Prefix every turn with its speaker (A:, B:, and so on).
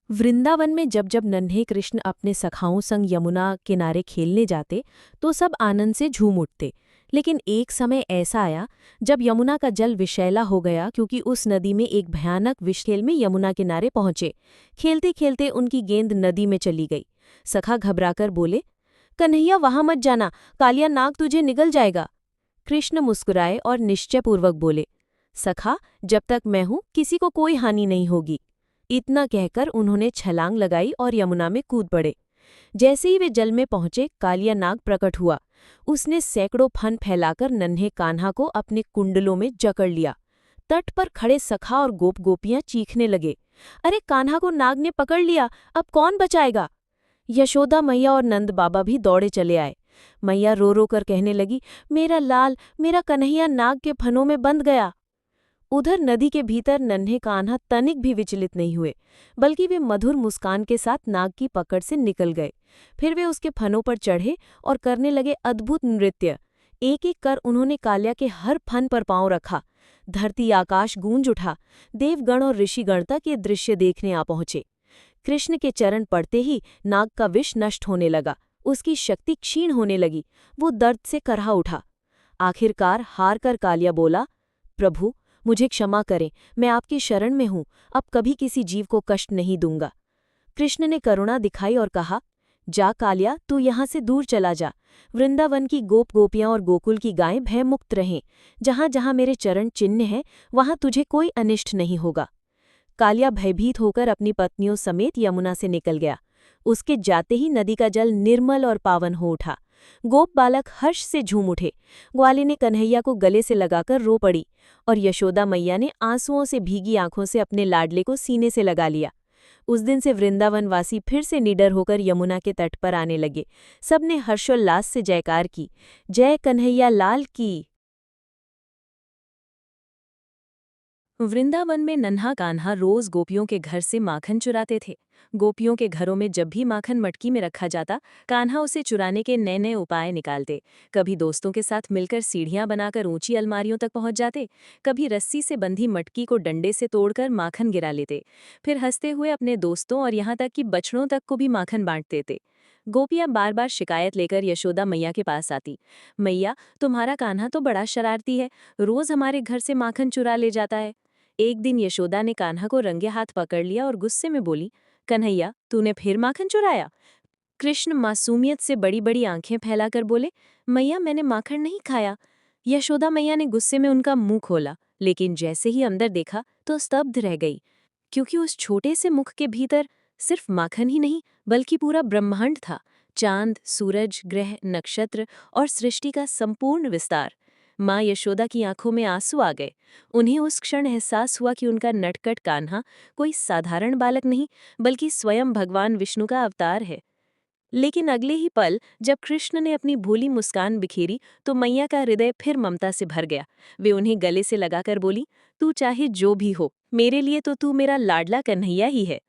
A: वृंदावन में जब जब नन्हे कृष्ण अपने सखाओं संग यमुना किनारे खेलने जाते तो सब आनंद से झूम उठते। लेकिन एक समय ऐसा आया जब यमुना का जल विषैला हो गया, क्योंकि उस नदी में एक भयानक विषखेल में यमुना किनारे पहुंचे। खेलते खेलते उनकी गेंद नदी में चली गई। सखा घबराकर बोले, कन्हैया वहां मत जाना, कालिया नाग तुझे निगल जाएगा। कृष्ण मुस्कुराए और निश्चयपूर्वक बोले, सखा, जब तक मैं हूं किसी को कोई हानि नहीं होगी। इतना कहकर उन्होंने छलांग लगाई और यमुना में कूद पड़े। जैसे ही वे जल में पहुंचे, कालिया नाग प्रकट हुआ। उसने सैकड़ों फन फैलाकर नन्हे कान्हा को अपने कुंडलों में जकड़ लिया। तट पर खड़े सखा और गोप गोपियां चीखने लगे, अरे कान्हा को नाग ने पकड़ लिया, अब कौन बचाएगा। यशोदा मैया और नंद बाबा भी दौड़े चले आए। मैया रो रो कर कहने लगी, मेरा लाल, मेरा कन्हैया नाग के फनों में बंध गया। उधर नदी के भीतर नन्हे कान्हा तनिक भी विचलित नहीं हुए, बल्कि वे मधुर मुस्कान के साथ नाग की पकड़ से निकल गए। फिर वे उसके फनों पर चढ़े और करने लगे अद्भुत नृत्य। एक एक कर उन्होंने कालिया के हर फन पर पांव रखा। धरती आकाश गूंज उठा। देवगण और ऋषिगण तक ये दृश्य देखने आ पहुंचे। कृष्ण के चरण पड़ते ही नाग का विष नष्ट होने लगा, उसकी शक्ति क्षीण होने लगी। वो दर्द से करहा उठा। आखिरकार हार कर कालिया बोला, प्रभु, मुझे क्षमा करें, मैं आपकी शरण में हूं, अब कभी किसी जीव को कष्ट नहीं दूंगा। कृष्ण ने करुणा दिखाई और कहा, जा कालिया, तू यहाँ से दूर चला जा। वृंदावन की गोप गोपियां और गोकुल की गायें भयमुक्त रहें। जहां जहां मेरे चरण चिन्ह हैं, वहां तुझे कोई अनिष्ट नहीं होगा। कालिया भयभीत होकर अपनी पत्नियों समेत यमुना से निकल गया। उसके जाते ही नदी का जल निर्मल और पावन हो उठा। गोप बालक हर्ष से झूम उठे। ग्वाली ने कन्हैया को गले से लगाकर रो पड़ी और यशोदा मैया ने आंसुओं से भीगी आंखों से अपने लाडले को सीने से लगा लिया। उस दिन से वृंदावनवासी फिर से निडर होकर यमुना के तट पर आने लगे। सबने हर्षोल्लास से जयकार की, जय कन्हैया लाल की। वृंदावन में नन्हा कान्हा रोज गोपियों के घर से माखन चुराते थे। गोपियों के घरों में जब भी माखन मटकी में रखा जाता, कान्हा उसे चुराने के नए नए उपाय निकालते। कभी दोस्तों के साथ मिलकर सीढ़ियां बनाकर ऊंची अलमारियों तक पहुंच जाते, कभी रस्सी से बंधी मटकी को डंडे से तोड़कर माखन गिरा लेते। फिर हंसते हुए अपने दोस्तों और यहाँ तक कि बछड़ों तक को भी माखन बांट देते। गोपियां बार बार शिकायत लेकर यशोदा मैया के पास आती, मैया, तुम्हारा कान्हा तो बड़ा शरारती है, रोज हमारे घर से माखन चुरा ले जाता है। एक दिन यशोदा ने कान्हा को रंगे हाथ पकड़ लिया और गुस्से में बोली, कन्हैया, तूने फिर माखन चुराया। कृष्ण मासूमियत से बड़ी बड़ी आंखें फैलाकर बोले, मैया, मैंने माखन नहीं खाया। यशोदा मैया ने गुस्से में उनका मुंह खोला, लेकिन जैसे ही अंदर देखा तो स्तब्ध रह गई, क्योंकि उस छोटे से मुख के भीतर सिर्फ माखन ही नहीं बल्कि पूरा ब्रह्मांड था। चांद, सूरज, ग्रह, नक्षत्र और सृष्टि का संपूर्ण विस्तार। माँ यशोदा की आंखों में आंसू आ गए। उन्हें उस क्षण एहसास हुआ कि उनका नटखट कान्हा कोई साधारण बालक नहीं बल्कि स्वयं भगवान विष्णु का अवतार है। लेकिन अगले ही पल जब कृष्ण ने अपनी भोली मुस्कान बिखेरी तो मैया का हृदय फिर ममता से भर गया। वे उन्हें गले से लगाकर बोली, तू चाहे जो भी हो, मेरे लिए तो तू मेरा लाडला कन्हैया ही है।